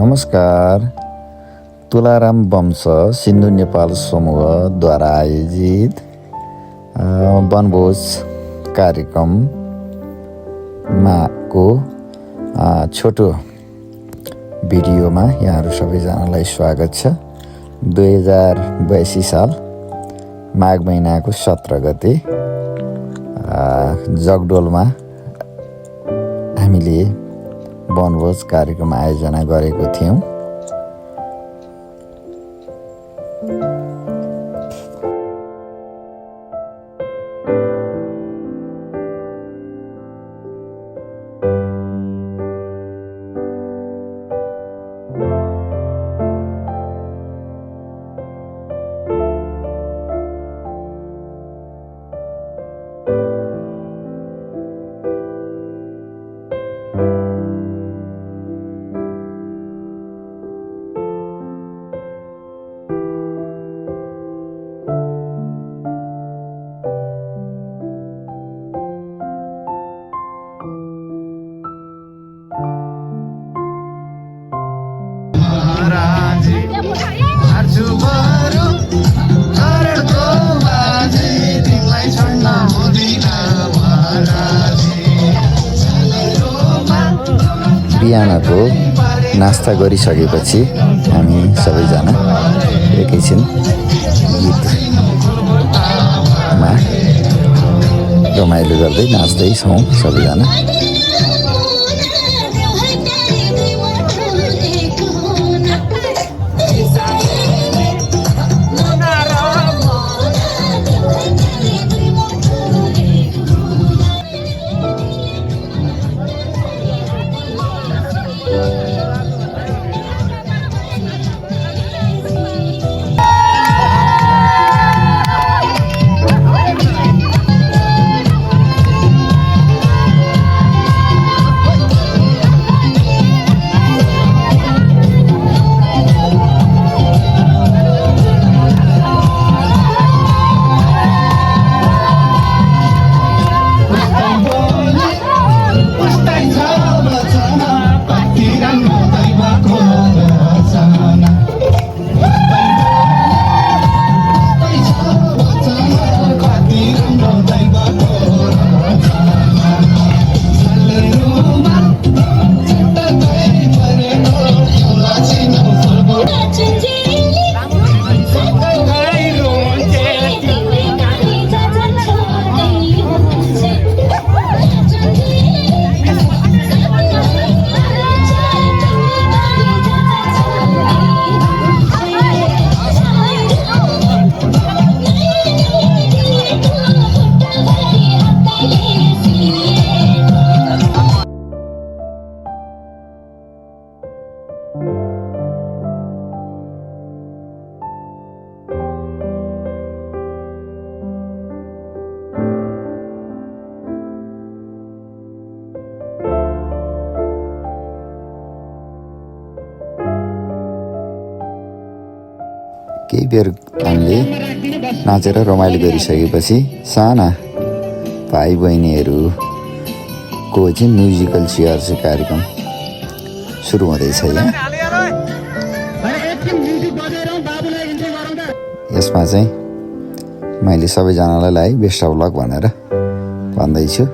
नमस्कार। तुलाराम वंश सिन्धु नेपाल समूहद्वारा आयोजित वनभोज कार्यक्रममा को छोटो भिडियोमा यहाँहरू सबैजनालाई स्वागत छ। 2082 साल माघ महिनाको 17 गते जगडोलमा हामीले वनभोज कार्यक्रम आयोजना गरेको थियौँ। बिहानको नास्ता गरिसकेपछि हामी सबैजना एकैछिन गीतमा रमाइलो गर्दै नाच्दै छौँ सबैजना। केही बेर हामीले नाचेर रमाइलो गरिसकेपछि साना भाइ बहिनीहरूको चाहिँ म्युजिकल चेयर चाहिँ कार्यक्रम सुरु हुँदैछ। यहाँ यसमा चाहिँ मैले सबैजनालाई बेस्ट अफ लक भनेर भन्दैछु।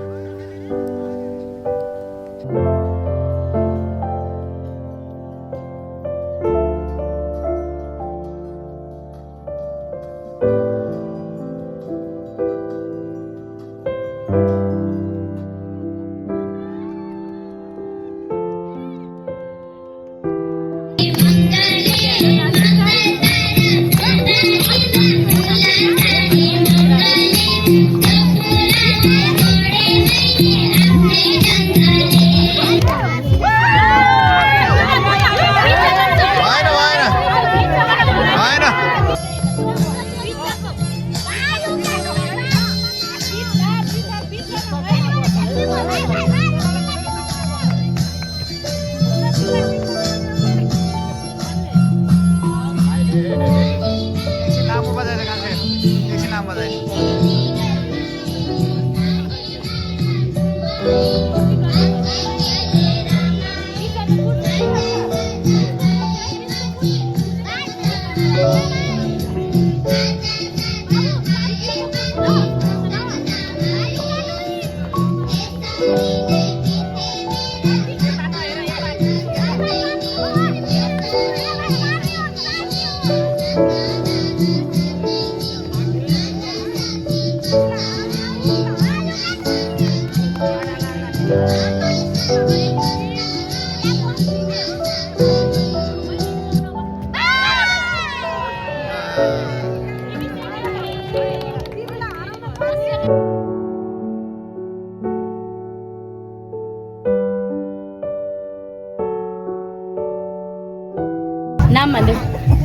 नाम भन्दै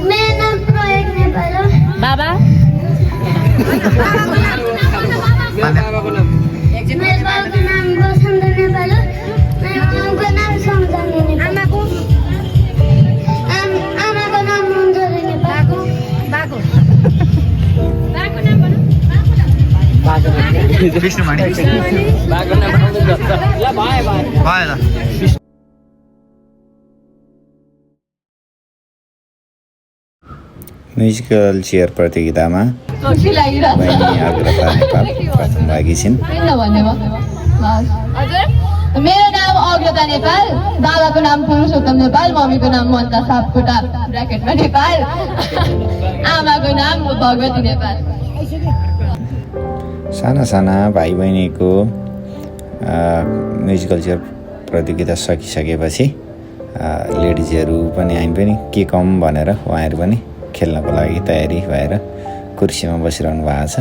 मेरो नाम प्रयोग नेपाल हो। बाबा मेरो बाबुको नाम वसन्त नेपाल हो। मेरो आमाको नाम सम्झना नेपाल। आमाको नाम मन्जरी नेपाल। बाको विष्णुमणि भयो म्युजिकल चेयर प्रतियोगितामा बहिनी अग्रता नेपाल प्रथम भागी छिन्। मेरो नाम अग्रता नेपाल, बाबाको नाम पुरुषोत्तम नेपाल, मम्मीको नाम मन्ता सापकोटा ब्राकेटमा नेपाल, आमाको नाम भगवती नेपाल। साना साना भाइ बहिनीको म्युजिकल चेयर प्रतियोगिता सकिसकेपछि लेडिजहरू पनि आइन पनि के कम भनेर उहाँहरू पनि खेल्नको लागि तयारी भएर कुर्सीमा बसिरहनु भएको छ।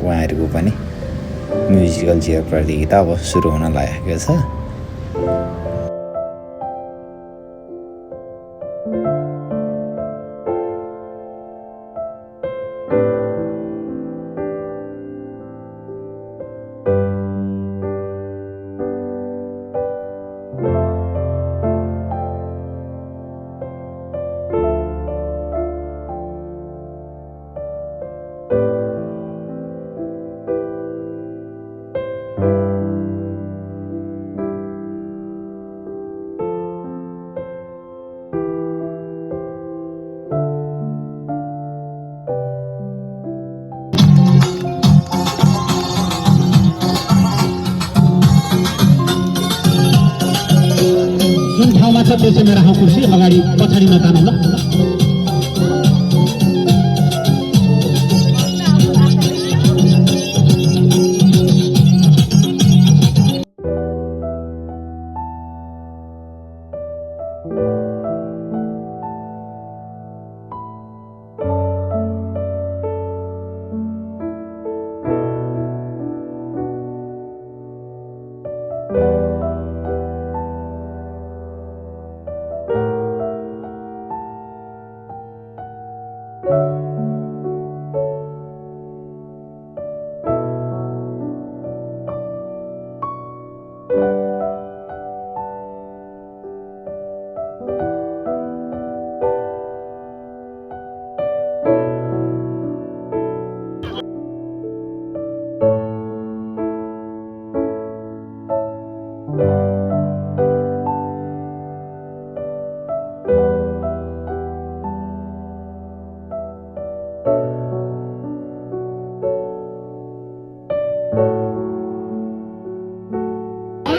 उहाँहरूको पनि म्युजिकल चेयर प्रतियोगिता अब सुरु हुन लागेको छ। जुन ठाउँमा छ त्यो चाहिँ मेरो कुर्सी अगाडि पछाडि नतानौँ ल।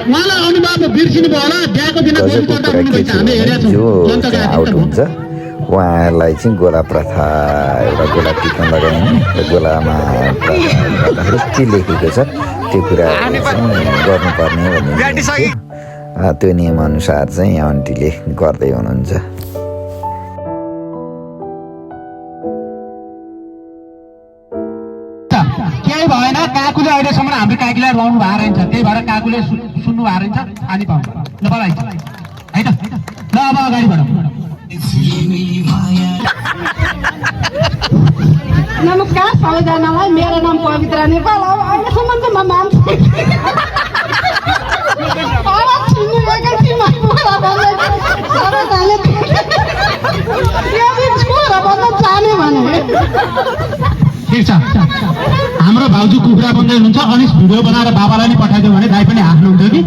उहाँलाई अनुभाव बिर्सिनु भयो होला। बिहाको दिन गजबको कुरा के थियो भने जो चाहिँ आउट हुन्छ उहाँलाई चाहिँ गोला प्रथा एउटा गोला टिप्न लगाइने र गोलामा गर्दाखेरि के लेखेको छ त्यो कुरा गर्नुपर्ने भन्ने त्यो नियमअनुसार चाहिँ आन्टीले गर्दै हुनुहुन्छ। केही भएन, काकुले अहिलेसम्म हाम्रो काकीलाई लाउनु भएको रहेछ, त्यही भएर काकुले सुन्नु भएको रहेछ। आदि पाउँछ ल बल है त। ल अब अगाडि बढौँ। नमस्कार सबैजनालाई, मेरो नाम पवित्र नेपाल। अब अहिलेसम्म चाहिँ म मान्छे जाने भने ठिक छ। हाम्रो भाउजू कुखुरा बन्दै हुनुहुन्छ। अनिस भिडियो बनाएर बाबालाई नि पठाइदियो भने दाइ पनि हाल्नुहुन्छ कि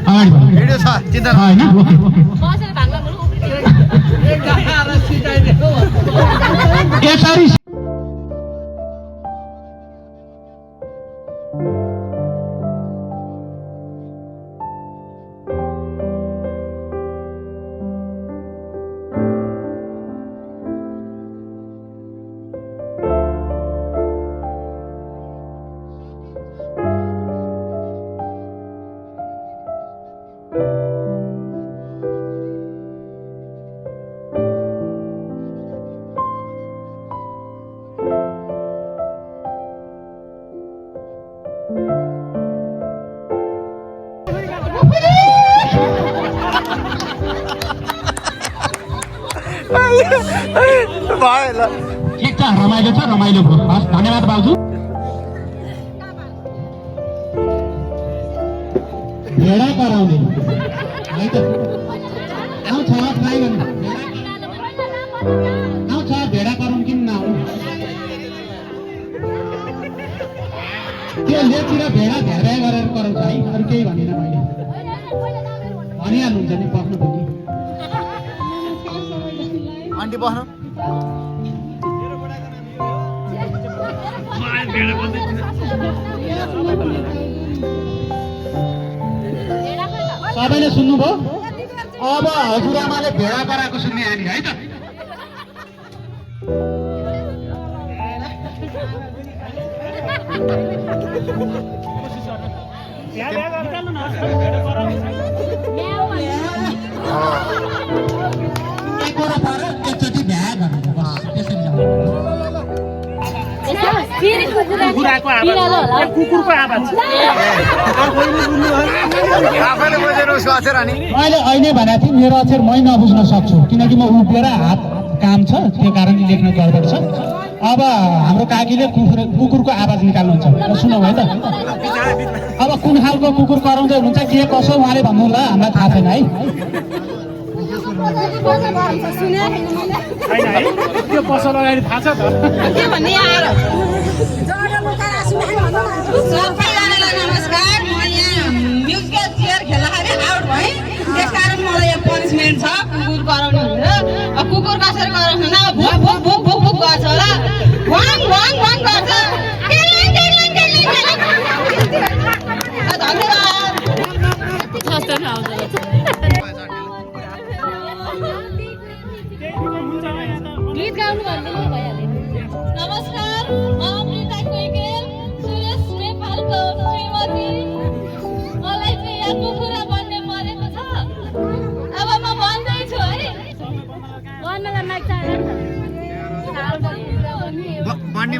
अगाडि बढ्नु होइन। यसरी भयो ल ठिक छ रमाइलो छ रमाइलो भयो हस् धन्यवाद बाबु भेडा कराउने है त आउँछ ट्राई गर्नु आउँछ भेडा कराउनु किन नआउनु त्यो लेतिर भेडा धेरै गरेर कराउँछ है अरू केही भनेन मैले भनिहाल्नुहुन्छ नि बस्नु पनि आन्टी बस्नु सबैले सुन्नुभयो अब हजुरआमाले भेडा कराएको सुन्ने आनी है त एकवटा पर एकचोटि भ्या गर्नु बस त्यसरी जानु कुकुरको आवाज कुकुरको आवाज आफैले बुझेर उसको अक्षर हानी मैले अहिले भनेको थिएँ मेरो अक्षर मै नबुझ्न सक्छु किनकि म उभिएर हात काम छ त्यो कारणले लेख्न गडबड छ अब हाम्रो काकीले कुकुरको आवाज निकाल्नुहुन्छ सुनौ है त अब कुन खालको कुकुर कराउँदै हुनुहुन्छ के कसो उहाँले भन्नु ल हामीलाई थाहा छैन है होइन है त्यो पसल अगाडि थाहा छ त के भन्ने यार सबैजनालाई नमस्कार म यहाँ म्युजिकल चेयर खेल्दाखेरि आउट भएँ त्यसकारण मलाई यहाँ पनिसमेन्ट छ कुकुर कराउनु भनेर कुकुर कसरी कराउनु न भुक भुक भुक भुक भुक गर्छ होला वाङ वाङ वाङ गर्छ गीत गाउनु भन्दै भइहाल्यो नमस्कार म अमृता कोइकेल सुरेश नेपालको श्रीमती मलाई चाहिँ यहाँ कुखुरा बन्ने परेको छ अब म भन्दैछु है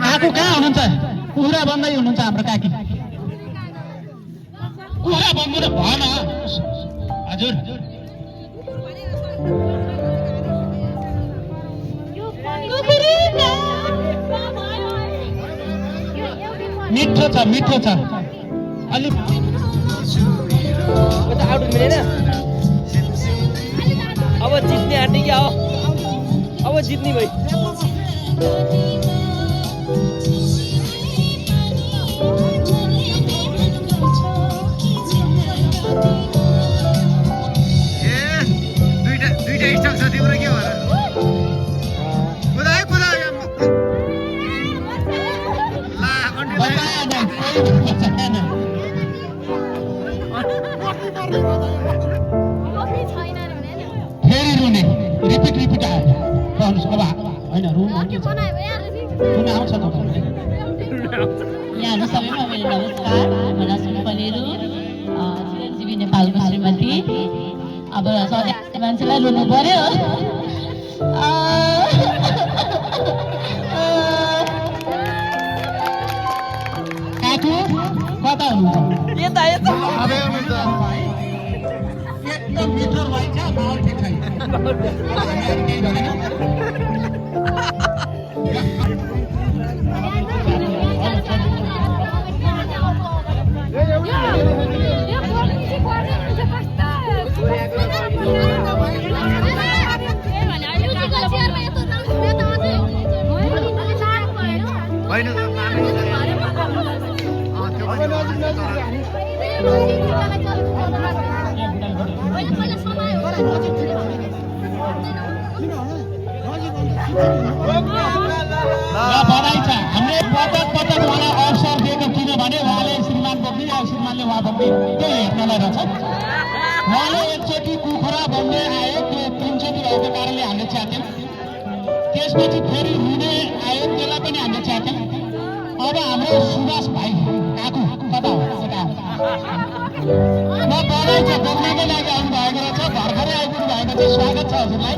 आएको कहाँ हुनुहुन्छ कुखुरा बन्दै हुनुहुन्छ हाम्रो काकी कुखुरा बन्नु त भएन हजुर मिठो छ अलिक आउट मिलेन अब जित्ने आँटी क्या हो अब जित्ने भाइ दुईटा स्टक छ तिम्रो के भएर कुदायो कुदायो ला फेरि रुने रिपिट आयो रहनुहोस् अब होइन रुनु आउँछ तपाईँलाई यहाँहरू सबैमा मेरो नमस्कार म रश्मि पनेरू चिरञ्जीवी नेपालको श्रीमती अब सधैँ मान्छेलाई रुनु पर्यो काकु कता हुनुहुन्छ यता यता एकदम मिठो भइन्छ माहौल ठिक छैन केही भनेन बधाई छ हामीले पटक उहाँलाई अवसर दिएको किनभने उहाँले श्रीमान बग्ने या श्रीमानले उहाँ बग्ने त्यो हेर्नलाई रहेछ उहाँले एकचोटि कुखुरा बन्दै आयो त्यो 3 चोटि भएको कारणले हामीले च्यात्यौँ त्यसपछि फेरि रुने आयो त्यसलाई पनि हामीले च्यात्यौँ अब हाम्रो सुभाष भाइ काकु कता हो ल बधाई छ बग्नको लागि आउनु भएको रहेछ भर्खरै आइपुग्नु भएको छ स्वागत छ हजुरलाई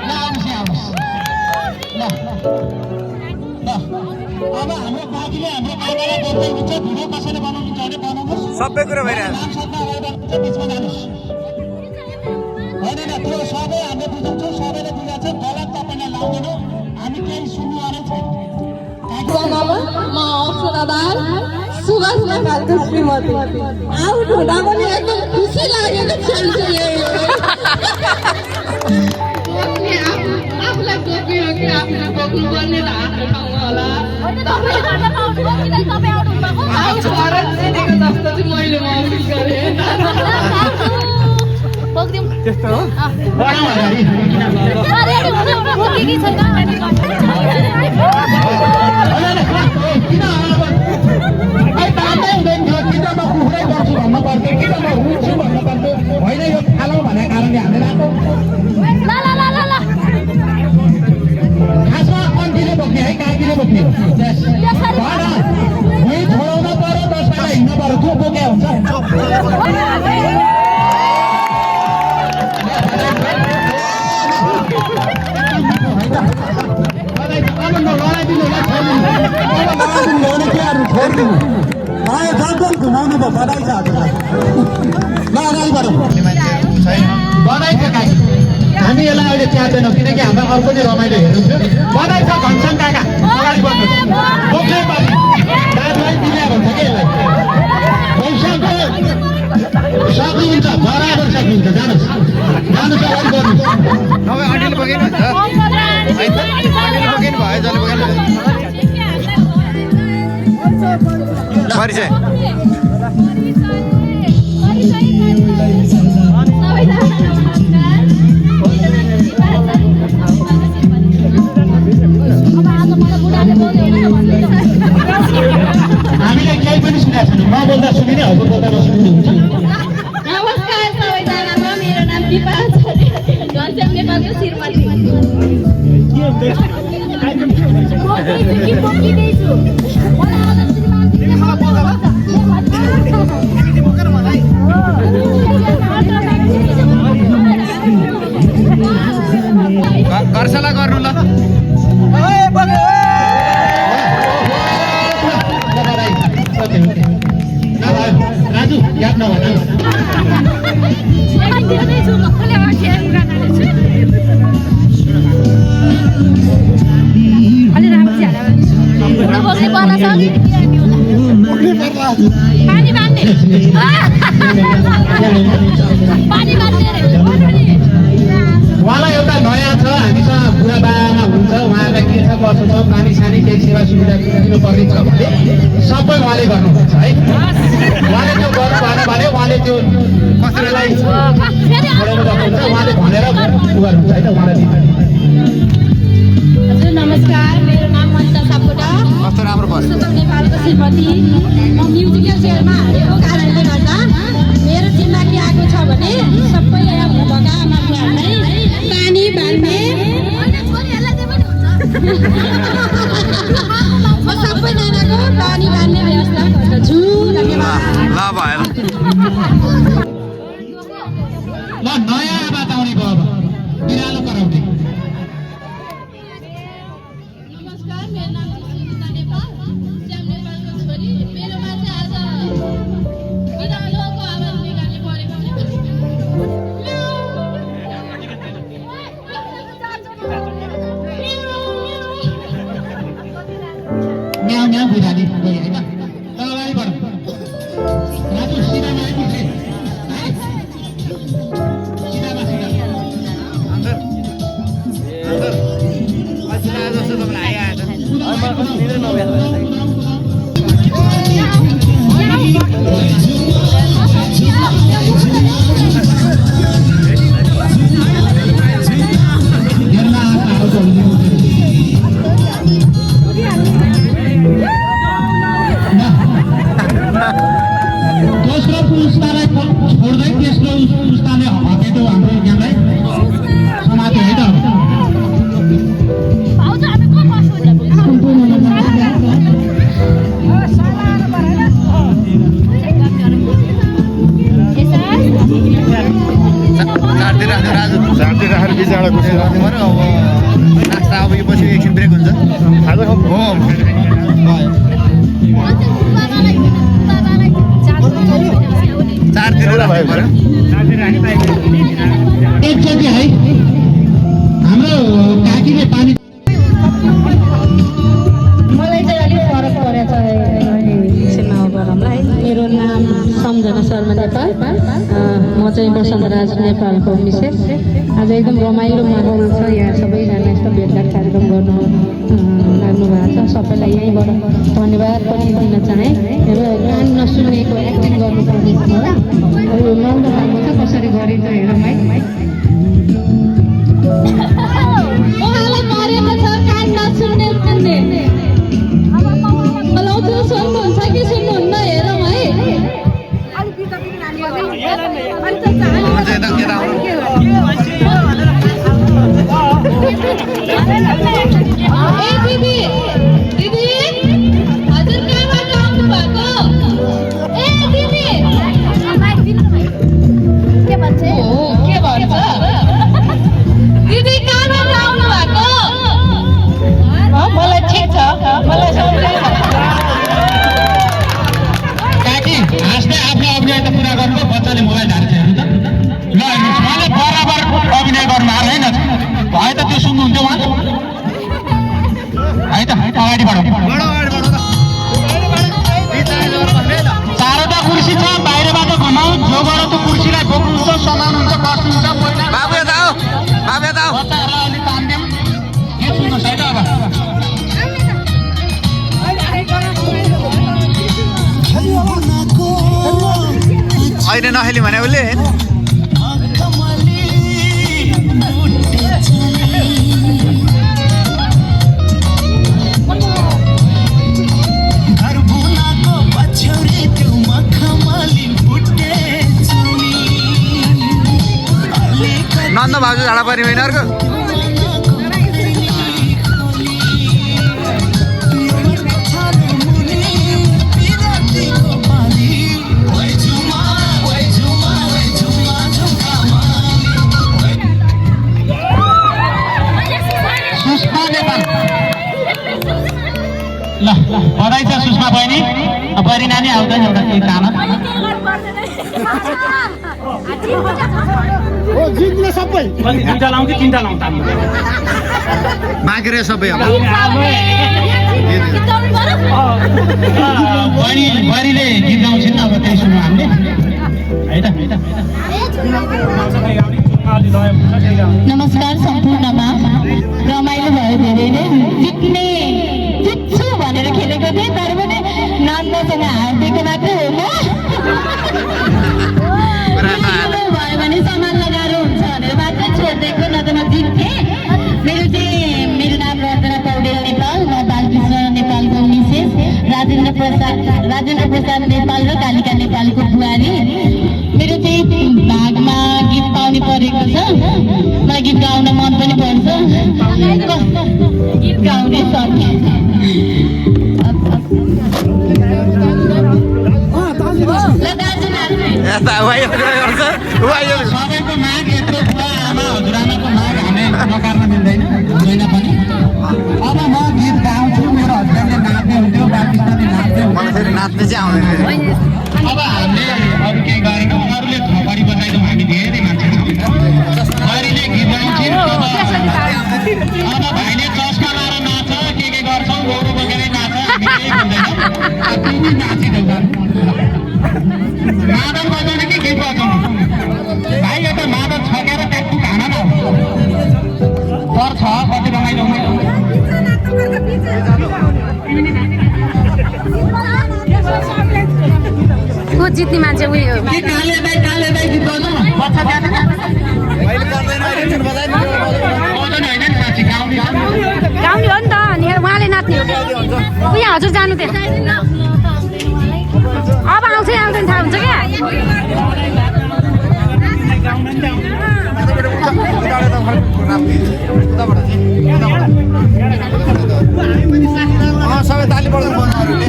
ल आउनुहोस् ल अब हाम्रो काकीले हाम्रो काकालाई बोल्दै हुन्छ भिडियो कसैले बनाउनुहुन्छ भने बनाउनुहोस् सबै कुरा भइरहेछ बिचमा जानुहोस् होइन त्यो सबै हामीले बुझाउँछौँ सबैले बुझाएको छ गलत पत्रदार सुभाष नेपालको श्रीमती आउट हुँदा पनि एकदम खुसी लागेको क्षण चाहिँ यही हो। आफूलाई बोक्यो कि आफूलाई बोक्नु पर्ने त आफ्नो ठाउँमा होला। आउट भएर जितेको जस्तो चाहिँ मैले महसुस गरेँ। त्यस्तो हो होइन यो खालौँ भनेको कारणले हामीले राख्छौँ। खासमा कन्टीले बोक्ने है काकीले बोक्ने हो। भुइँ छोडाउन पर्यो 10 पाइला हिँड्नु पर्यो जो बोके हुन्छ। घुमाउनु भयो बधाई छ अगाडि बढौँ। बधाई छ काकी हामी यसलाई अहिले च्याप्दैनौँ किनकि हाम्रो अर्को चाहिँ रमाइलो हेर्नुहुन्छ। बधाई छ घनश्याम काका अगाडि बढ्नु बोक्नै पर्ने दाजुभाइ दिने भन्छ कि यसलाई सक्नुहुन्छ बराबर सक्नुहुन्छ। जानुहोस् जानुहोस् अगाडि गर्नुहोस्। नभए अडिल बोकेन हुन्छ अडिल बोकेन भयो जसले बोकेन परिचय हामीले केही पनि सुनेको छैनौँ। नबोल्दा सुनिने हजुर बोल्दा नसुनिने हुन्छ। नमस्कार सबैजनालाई, मेरो नाम दिपा घनश्याम नेपालको श्रीमती। घरसला गर्नु ल राजु याद नभन उहाँलाई एउटा नयाँ छ हामीसँग बुढाबामा हुन्छ उहाँलाई के छ कसो छ पानी सानी केही सेवा सुविधा दिनुपर्ने छ भने सबै उहाँले गर्नुहुन्छ है। उहाँले त्यो गर्नु भएन भने उहाँले त्यो कसैलाई छोडेर गर्नुहुन्छ उहाँले भनेर गर्नुहुन्छ होइन उहाँलाई हजुर नमस्कार, मेरो नाम मन्ता सापकोटा, कस्तो राम्रो भयो नेपालको श्रीमती। म म्युजिकल चेयरमा हालेको कारणले गर्दा मेरो जिम्मेवारी आएको छ भने सबै यहाँ हुनुभएका आमाबुवाहरूलाई पानी बाँड्ने म सबैजनाको पानी बाँड्ने व्यवस्था गर्दछु। धन्यवाद। ल भएन ल नयाँ बात आउने भयो अब बिरालो कराउने। नमस्कार, मेरो नाम सुनिता नेपाल, श्याम नेपालको छोरी। मेरोमा चाहिँ आज बिरालोको आवाज निकाल्ने परेको छ। म्याउ म्याउ बिराली गयो होइन। ल अगाडि बढौँ। राजु सिधामा आइपुग्छ सिधामा सिधा जस्तो तपाईँलाई आइआएछ दोस्रो पुस्तालाई छोड्दै तेस्रो पुस्ताले हटेको हाम्रो ज्ञानलाई समात्यो है त। झाँटी राखेर बिचबाट खुसी राख्नु पऱ्यो। अब नास्ता अब यो पछि एकछिन ब्रेक हुन्छ खाजा हो चारतिर राख्नु पऱ्यो। एकचोटि है हाम्रो काकीले पानी मलाई चाहिँ अलिक फरक परेछ। नेपालको विशेष आज एकदम रमाइलो माहौल छ। यहाँ सबैजना यस्तो भेटघाट कार्यक्रम गर्न लाग्नु भएको छ। सबैलाई यहीँबाट धन्यवाद पनि दिन चाहेँ र गान नसुनेको एक्टिङ गर्नुपर्ने छ होला। अब नन्द खालको चाहिँ कसरी गरिन्छ हेरौँ है। उहाँलाई मरेको छ कान नसुन्ने सुन्ने लौटु सुन्नुहुन्छ कि सुन्नुहुन्न हेरौँ है। ए दिदी दिदी हजुर कहाँबाट आउनु भएको? ए दिदी के भन्छ दिदी कहाँबाट आउनु भएको? मलाई ठिक छ, मलाई काकी हाँस्दै आफ्नो अभिनय त पुरा गर्नु। बच्चाले मलाई ढाल्छ हेर्नु त। ल हेर्नुहोस्, मैले बराबर अभिनय गर्नु आएर होइन भयो त त्यो सुन्नुहुन्थ्यो उहाँ है त। अगाडि बढौँ, चारवटा कुर्सी छ, बाहिरबाट घुमाऊ, जोबाट त्यो कुर्सीलाई बोक्नुहुन्छ, समाउनुहुन्छ, बस्नुहुन्छ। बच्चाहरूलाई अलिक काम दिउँ। के सुन्नुहोस् है त अब अहिले नखेली भने उसले नन्द भाउजू झाडा परि होइन अर्को ल बधाई छ सुषमा बहिनी। बरी नानी आउँदैन एउटा केही काम जित्ने सबै दुईटा लाउँ कि तिनटा लाउँ बाँकी रह्यो सबै अब बरीले गीत गाउँछिन् अब त्यही सुन्नु हामीले है त। नमस्कार सम्पूर्णमा रमाइलो भयो धेरै नै। जित्छु भनेर खेलेको थिएँ तर पनि नन्दसँग हारिदिएको मात्रै होइन। भयो भने सामान लगाएर हुन्छ भनेर मात्रै छोडिदिएको, न त म जित्थेँ। मेरो नाम रञ्जना पौडेल नेपाल। म बालकृष्ण नेपालको मिसेस, राजेन्द्र प्रसाद नेपाल र कालिका नेपालको बुहारी। मेरो चाहिँ भागमा गीत पाउने परेको छ। मलाई गीत गाउन मन पनि पर्छ, गीत गाउने सक्ने। सबैको माग यत्रो बुवा आमा हजुरआमाको माग हामी नकार्न मिल्दैन होइन पनि। अब म गीत गाउँछु, मेरो हस्बेन्डले नाच्ने हुन्थ्यो, बालकृष्णले नाच्ने मलाई फेरि नाच्ने चाहिँ आउँदैन। अब हामीले अरू केही गरेनौँ, अरूले थपडी बजाइदिउँ, हामी धेरै मान्छे बरीले गीत गाउँछौँ। अब भाइले चस्मा लाएर नाच्छ, के गर्छौँ, गोरु बोकेरै नाच्छ, हामी केही भन्दैनौँ। तिमी नाचिदेऊ मादल बजाउने कि गीत बजाउनु भाइ? एउटा मादल छकेर ट्याक्टु खाना न पर्छ कति रमाइलो को जित्ने मान्छे उयो काले दाइ गीत गाउनु बच्चा जाँदैन होइन नि साँच्ची गाउने हो नि त। अनि उहाँले नाच्ने हो। उयो हजुर जानु थियो। अब आउँछ आउँदैन थाहा हुन्छ क्या। सबै ताली बढ्नु पर्नेहरूले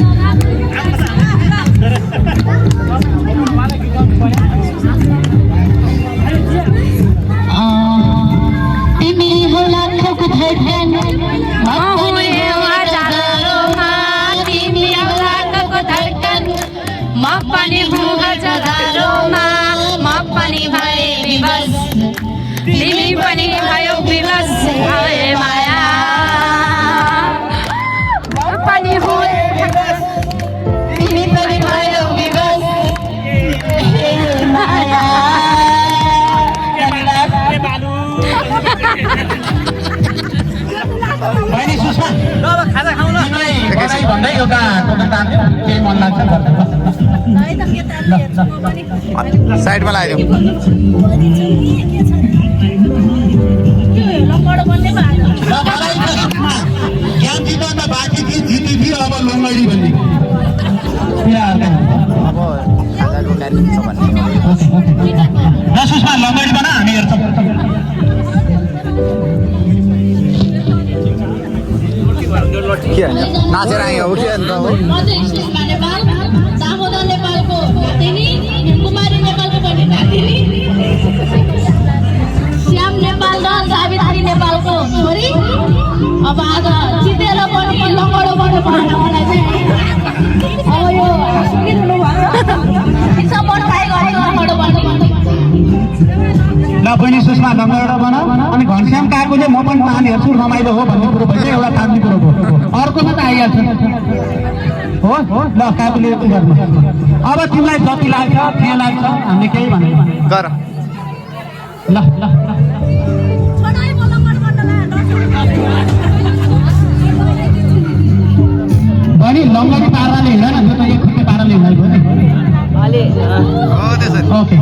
तिमी हो लाखौँको धड्कन, तिमी हो लाखौँको धड्कन, म पनि हुँ हजारौँमा, म पनि भए विवश, तिमी पनि भयो विवश भए माया, म पनि हुँ तिमी पनि भयो विवश माया। ल अब खाजा खाउँ ल तिमीलाई बधाई भन्दै एउटा टोकन तान्थ्यो केही मन लाग्छ साइडमा लगाइदिउँ ज्ञान जीवनमा बाँकी थिए जिती थिए अब लङ्गडी भन्ने खाजाको कार्यक्रम छ भन्ने सुषमा लङ्गडी बना हामी हेर्छौँ के होइन नाचेर आयो हो के अन्त हो सुषमा नेपाल दामोदर नेपालको नातिनी कुमारी नेपालको पनि नातिनी श्याम नेपाल र सावित्री नेपालको छोरी अब आज जितेर पनि लङ्गडो गर्नु पर्छ मलाई चाहिँ अब यो सुनिरहनु भएको सपोर्ट ट्राई गरेको लङ्गडो गर्नु ल बहिनी सुषमा लङ्गडो बना अनि घनश्याम काको चाहिँ म पनि पानी हेर्छु रमाइलो हो भन्ने कुरो भइसक्यो एउटा तान्ने कुरो हो अर्कोमा त आइहाल्छ हो ल काकुले गर्नु अब तिमीलाई जति लाग्छ के लाग्छ हामीले केही भने गर ल ल बहिनी लङ्गडी पाराले हिँड न त्यो त एक खुट्टे पाराले हिँडाइको हो त्यसरी ओके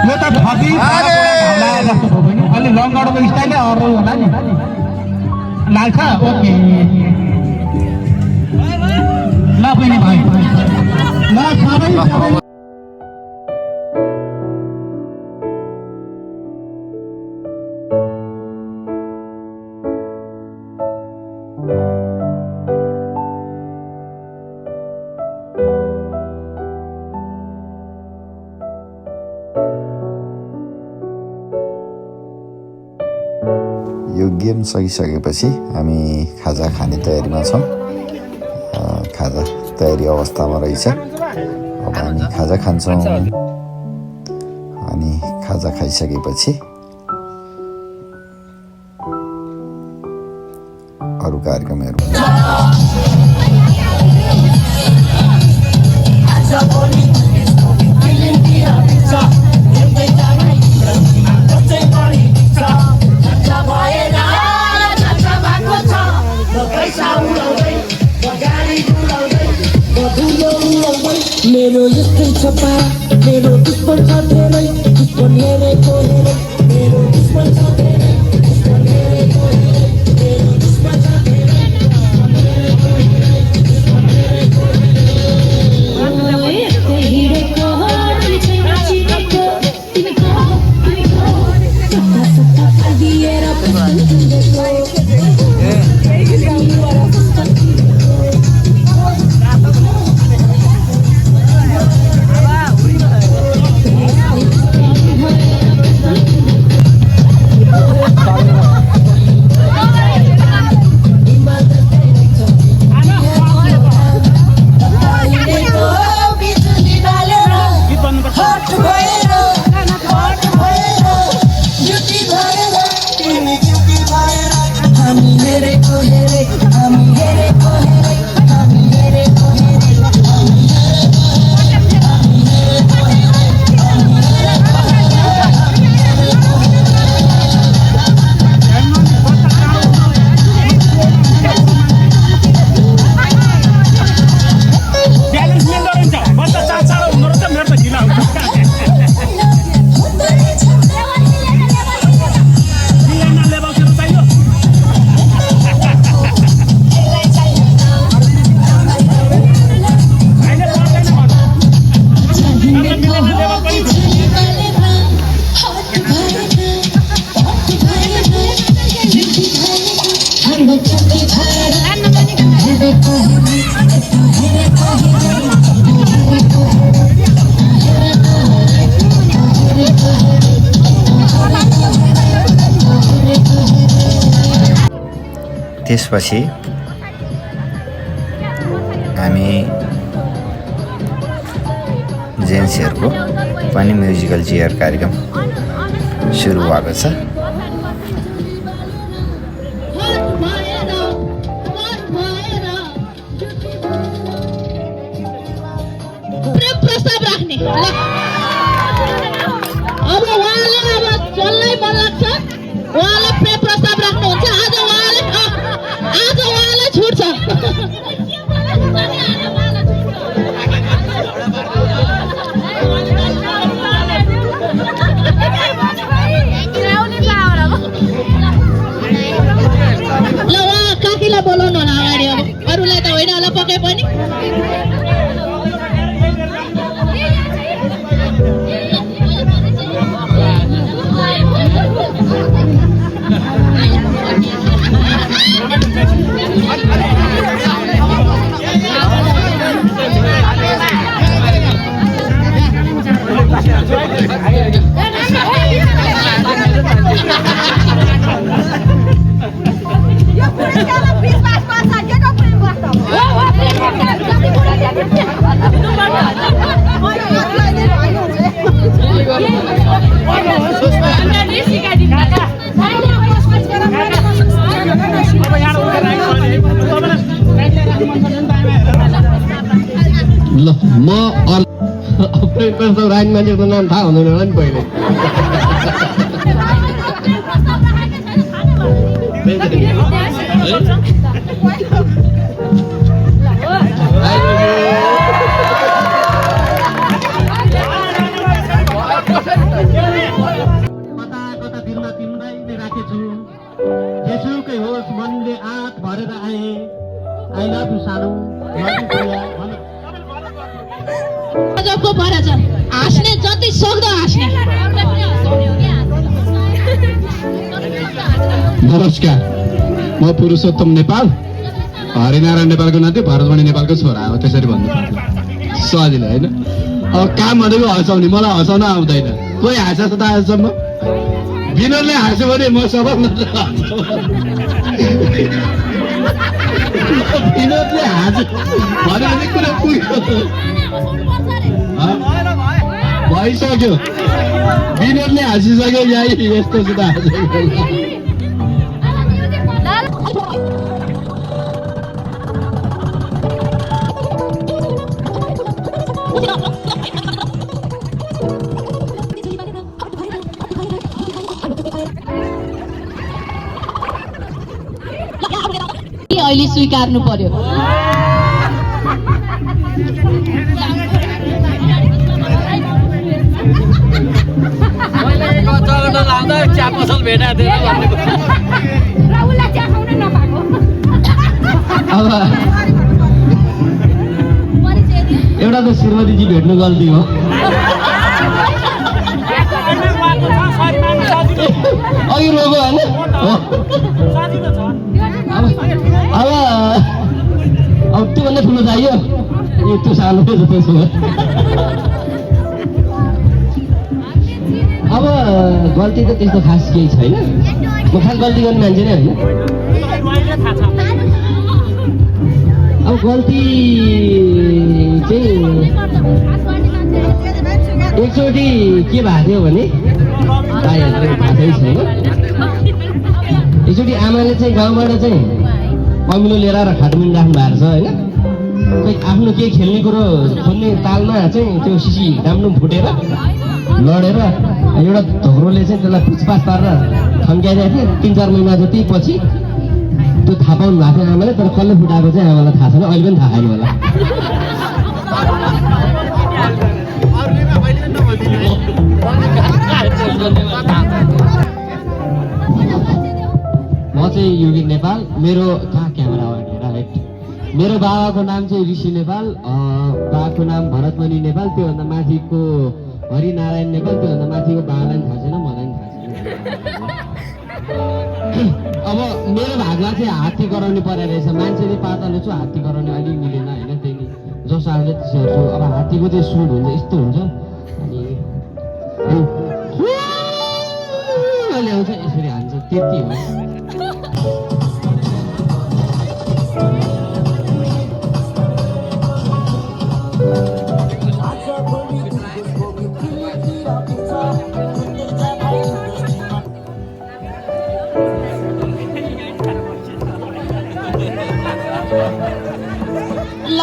यो त ठगी जस्तो भयो बहिनी अलि लङ्गडोको स्टाइलै अरू होला नि लाग्छ ओके ल बहिनी भाइ ल सबै यो गेम सकिसकेपछि हामी खाजा खाने तयारीमा छौँ खाजा तयारी अवस्थामा रहेछ अब हामी खाजा खान्छौँ अनि खाजा खाइसकेपछि अरू कार्यक्रमहरू मेरो यस्तै छपा मेरो दुश्मन छ धेरै दुश्मन हेरेको हेरे मेरो दुश्मन छ धेरै दुश्मन हेरेको हेरे मेरो दुश्मन छ धेरै त्यसपछि हामी जेन्ट्सहरूको पनि म्युजिकल चेयर कार्यक्रम सुरु भएको छ। प्रस्ताव राख्ने अब उहाँले अब जसलाई मन लाग्छ उहाँले प्रेम प्रस्ताव बोलाउनु होला अगाडि अब अरूलाई त होइन होला पक्कै पनि ल म रानी मान्छेको नाम थाहा हुँदैन होला नि पहिले कता दिनमा तिमीलाई नै राखेछु जेसुकै होस् मनले आँट भरेर आए आई लभ यु सानो गजबको पर छ हाँस्ने जति सक्दो हाँस्ने नमस्कार म पुरुषोत्तम नेपाल हरिनारायण नेपालको नाते भरतमणि नेपालको छोरा हो त्यसरी भन्नु पर्छ सजिलो होइन अब काम भनेको हँसाउने मलाई हँसाउन आउँदैन कोही हाँस त आजसम्म विनोदले हाँस्यो भने म सबभन्दा विनोदले हाँस्यो भने कुरा पुग्यो भइसक्यो विनोदले हाँसिसक्यो यहाँ यस्तो छ त अहिले स्वीकार्नु पर्यो चिया पसल भेटाएको थिएन अब एउटा त श्रीमतीजी भेट्नु गल्ती हो अघि रोगो होइन अब त्योभन्दा ठुलो चाहियो यो त्यो सानो त्यसो अब गल्ती त त्यस्तो खास केही छैन म खास गल्ती गर्ने मान्छे नै होइन अब गल्ती चाहिँ एकचोटि के भएको थियो भने भाइहरूलाई थाहा छैन एकचोटि आमाले चाहिँ गाउँबाट चाहिँ अमिलो लिएर आएर खाटुमिन राख्नु भएको छ होइन खै आफ्नो केही खेल्ने कुरो खोल्ने तालमा चाहिँ त्यो सिसी राम्रो फुटेर लडेर एउटा धोक्रोले चाहिँ त्यसलाई पुछपाछ पारेर थन्क्याइदिएको थियो 3-4 महिना जति पछि त्यो थाहा पाउनु भएको थियो आमाले तर कसले फुटाएको चाहिँ आमालाई थाहा छैन अहिले पनि थाहा छैन होला म चाहिँ योगी नेपाल मेरो कहाँ क्यामेरा हो राइट मेरो बाबाको नाम चाहिँ ऋषि नेपाल बाबाको नाम भरतमणि नेपाल त्योभन्दा माथिको हरिनारायण नेपाल त्योभन्दा माथिको बाबालाई थाहा छैन मलाई पनि थाहा छैन अब मेरो भागमा चाहिँ हात्ती गराउनु पर्ने रहेछ मान्छेले पातलो छु हात्ती गराउने अलिक मिलेन होइन त्यही नि जस आफूले त्यसो हेर्छु अब हात्तीको चाहिँ सुट हुन्छ यस्तो हुन्छ अनि ल्याउँछ यसरी हान्छ त्यति हो ल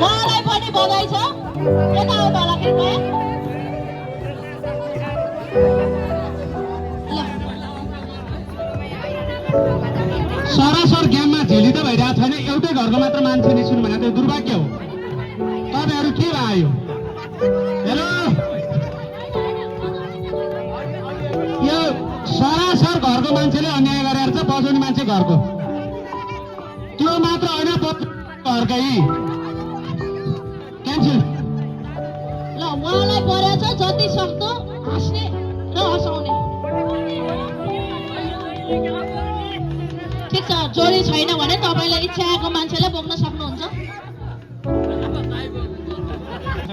मलाई पनि बधाई छ यता आउनु होला कृपया सरासर गेममा झेली त भइरहेको छैन एउटै घरको मात्र मान्छे निस्किनु भनेको त्यो दुर्भाग्य हो तपाईँहरू के भयो हेलो यो सरासर घरको मान्छेले अन्याय गरेर छ बजाउने मान्छे घरको त्यो यो मात्र होइन घरकै क्यान्सल। ल उहाँलाई परेछ जति सक्दो हाँस्ने र हँसाउने। ठिक छ, जोडी छैन भने तपाईँलाई इच्छा आएको मान्छेलाई बोक्न सक्नुहुन्छ।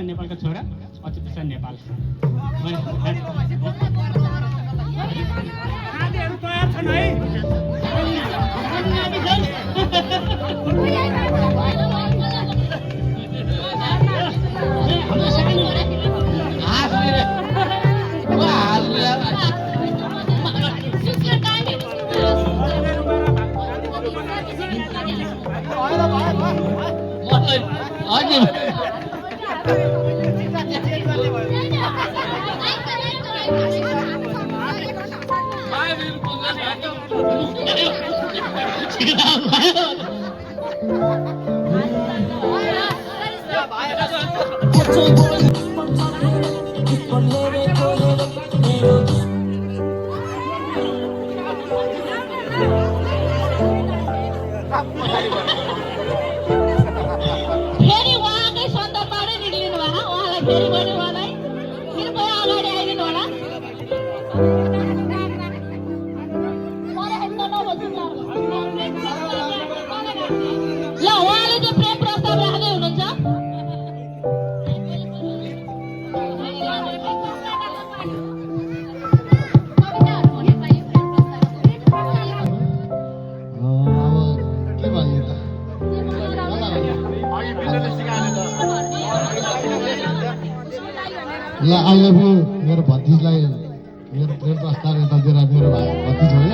नेपालका छोरा अति प्रसाद नेपाल साथीहरू तयार छन् है। फेरि उहाँकै सन्दर्भबाटै निक्लिनु भएन, उहाँलाई फेरि पनि उहाँलाई कृपया अगाडि आइदिनु होला। ल उहाँले चाहिँ प्रेम प्रस्ताव राख्दै हुनुहुन्छ। ल आई लभ यु मेरो भतिजलाई मेरो प्रेम प्रस्ताव यता दिएर मेरो भतिज होइन।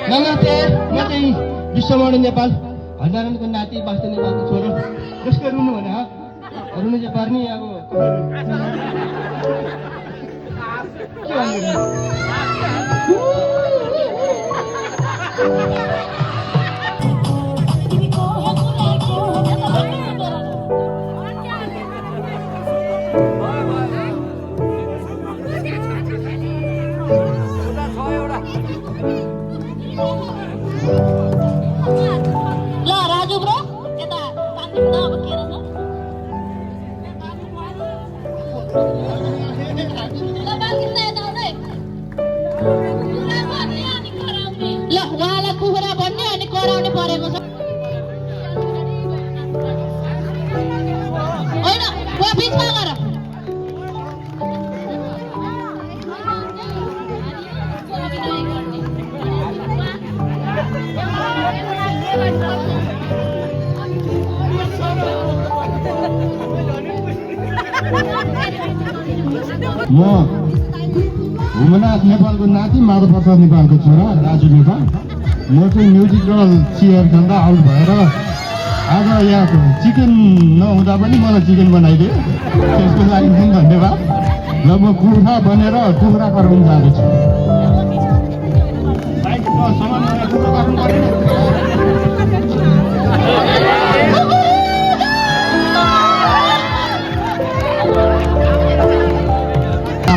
नमस्ते, म चाहिँ विश्वमणि नेपाल हजारनको नाति बाँच्ने नेपालको छोरो। जसको रुनु भने रुनु चाहिँ पर्ने अब ल राजु ब्रो यता तान्दिम त अब के रहेछ। ल उहाँलाई कुखुरा बन्ने अनि कराउने परेको छ होइन, उहाँ बिचमा गर। म हुमनाथ नेपालको नाति, माधव प्रसाद नेपालको छोरा राजु नेपाल। म चाहिँ म्युजिकल चेयर खेल्दा आउट भएर आज यहाँ चिकन नहुँदा पनि मलाई चिकन बनाइदियो, त्यसको लागि पनि धन्यवाद। ल म कुखुरा बनेर कुखुरा कराउनु जाँदैछु।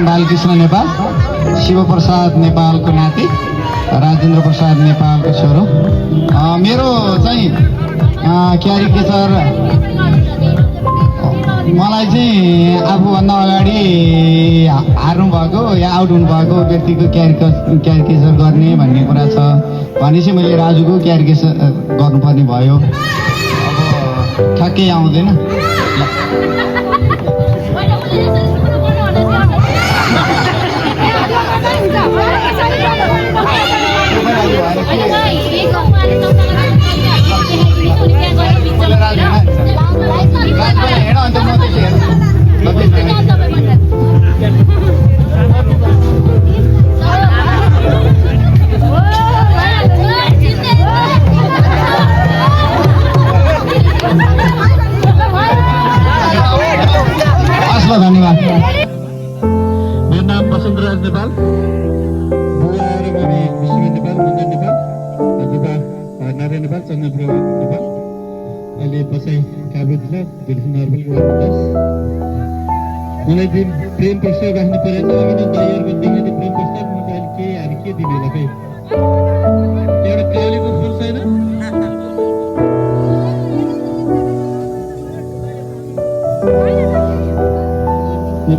बालकृष्ण नेपाल, शिवप्रसाद नेपालको नाति, राजेन्द्र प्रसाद नेपालको छोरो। मेरो चाहिँ क्यारिकेचर मलाई चाहिँ आफूभन्दा अगाडि हार्नुभएको या आउट हुनुभएको व्यक्तिको क्यारिकेचर गर्ने भन्ने कुरा छ भनेपछि मैले राजुको क्यारिकेचर गर्नुपर्ने भयो। अब ठ्याक्कै आउँदैन। धन्यवाद। मेरो नाम बसन्तराज नेपाल, बुवा र मम्मी विश्व नेपाल, मुन्जन नेपाल, हजुरबा नारायण नेपाल, चन्द्रपुर नेपाल। अहिले बसाइ काभ्रे जिल्ला दिल्ली नर्बल गर्नुहोस् मलाई दिन प्रेम प्रस्ताव राख्नु परेन अघि नै दाइहरूको देखाउने प्रेम प्रस्ताव म त अहिले के दिने होला खै एउटा कालीको फुल छैन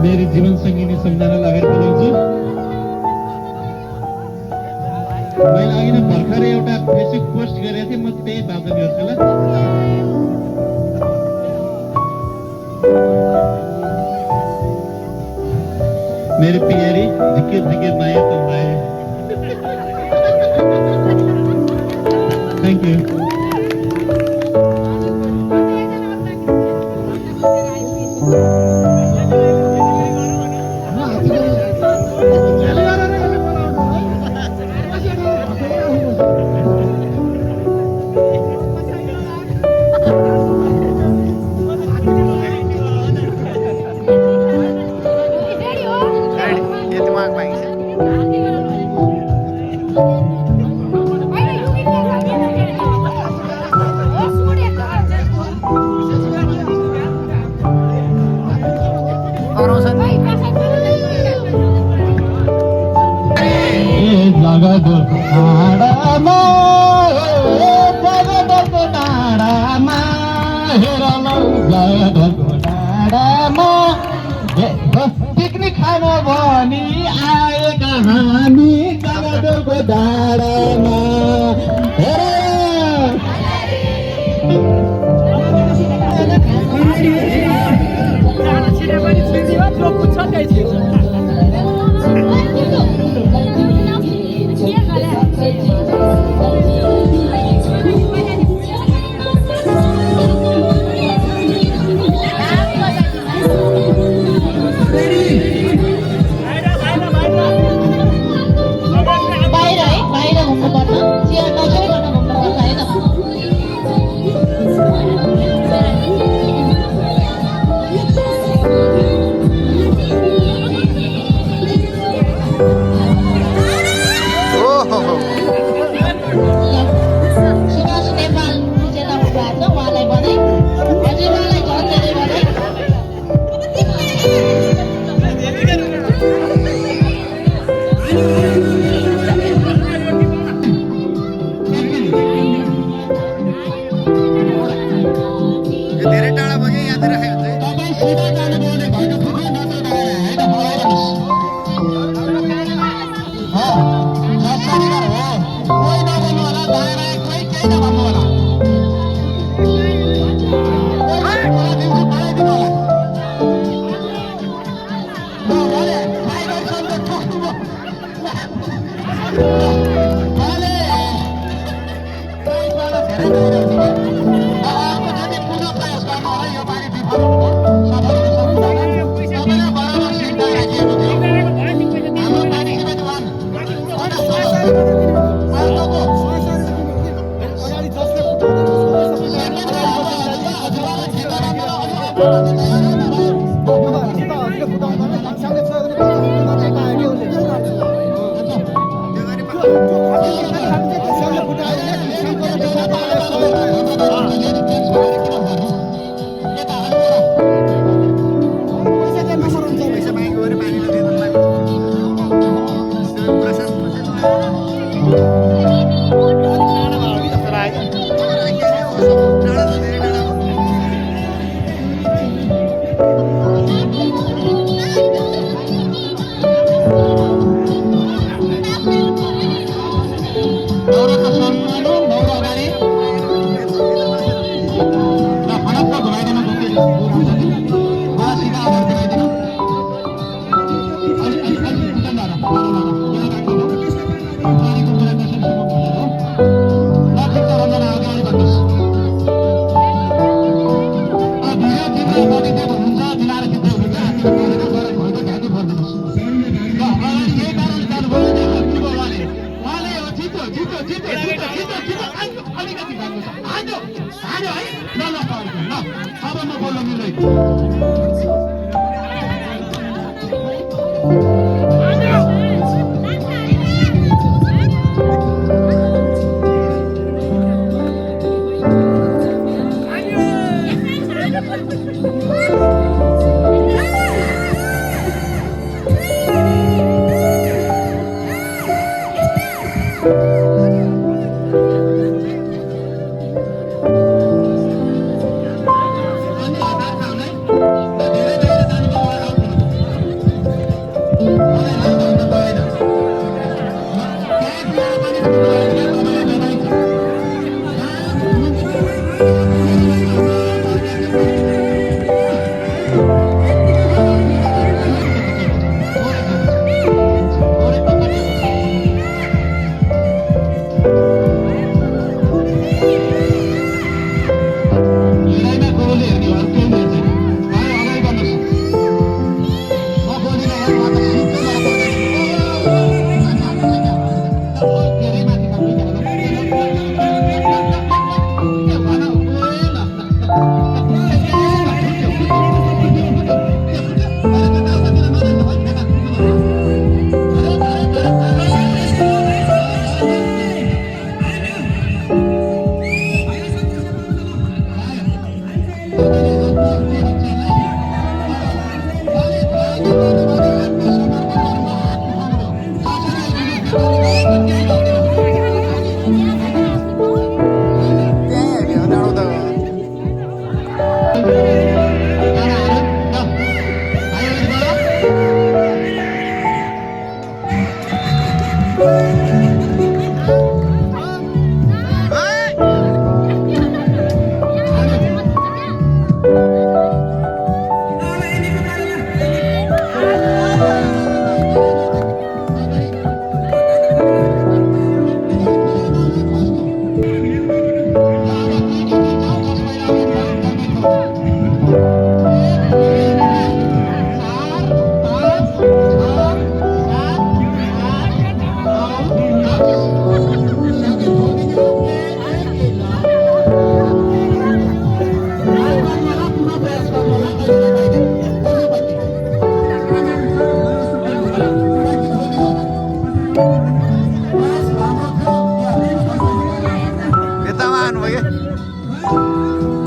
मेरो जीवन सङ्गिनी सम्झनालाई अगाडि बढाउँछु मैले अघि नै भर्खरै एउटा फेसबुक पोस्ट गरेको थिएँ म त्यही बाचा गर्छु ल मेरो प्यारी झिके झिके माया त माया थ्याङ्क यू पिकनिक खान भनी आएका हामी जगदुरको डाँडामा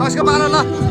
कसको पालो ल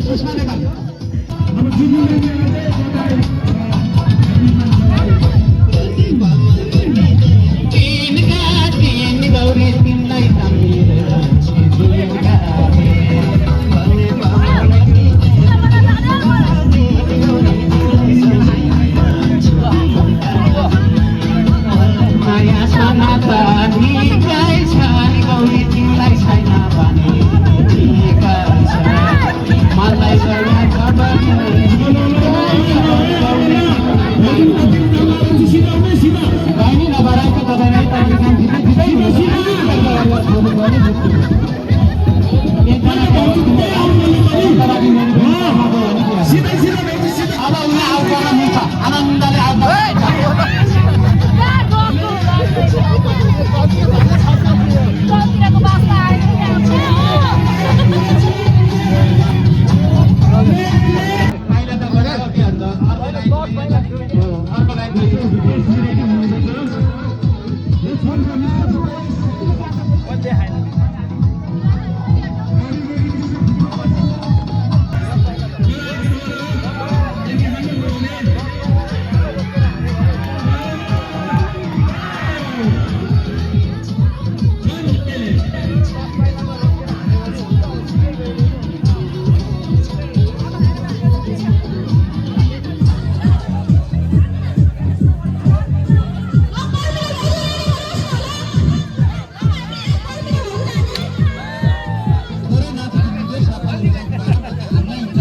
सुषमा नेपाल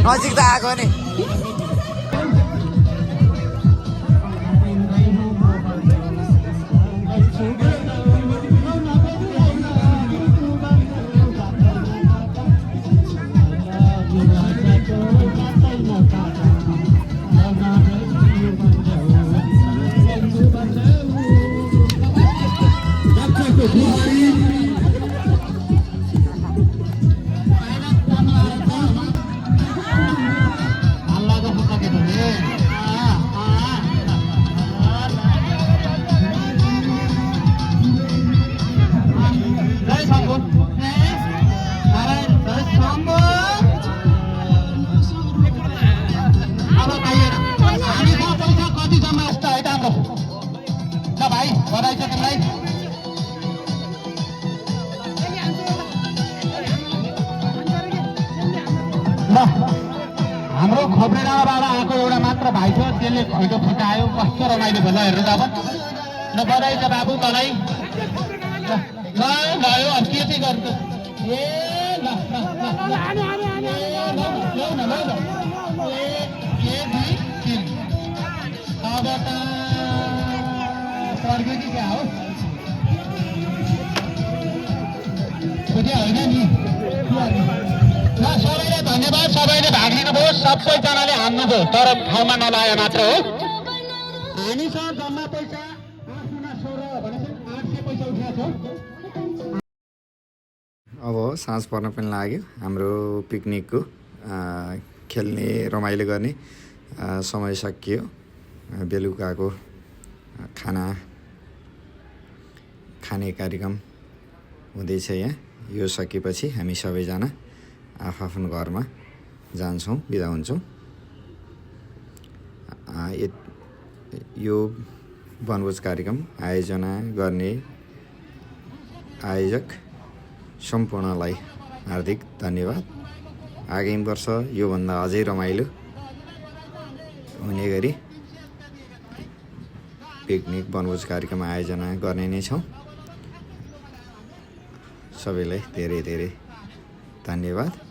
नजिक त आएको नि हाम्रो खोब्रेडाबाट आएको एउटा मात्र भाइ छ त्यसले खैटो फुटायो कस्तो रमाइलो भयो हेर्नु त अब ल बधाई छ बाबु तँलाई ल भयो अब के चाहिँ गर्नु ए ल अब त सर्क्यो कि क्या हो बुझ्यो होइन नि ल सबैले धन्यवाद सबैले भाग लिनुभयो सबैजनाले हान्नुभयो तर ठाउँमा नलाए मात्र हो हामीसँग जम्मा पैसा 816 भनेपछि 800 पैसा उठाएको छ अब साँझ पर्न पनि लाग्यो हाम्रो पिकनिकको खेल्ने रमाइलो गर्ने समय सकियो बेलुकाको खाने कार्यक्रम हुँदैछ यहाँ यो सकेपछि हामी सबैजना आफ्नो घरमा जान्छौँ बिदा हुन्छौँ यो वनभोज कार्यक्रम आयोजना गर्ने आयोजक सम्पूर्णलाई हार्दिक धन्यवाद आगामी वर्ष योभन्दा अझै रमाइलो हुने गरी पिकनिक वनभोज कार्यक्रम आयोजना गर्ने नै छौँ सबैलाई धेरै धेरै धन्यवाद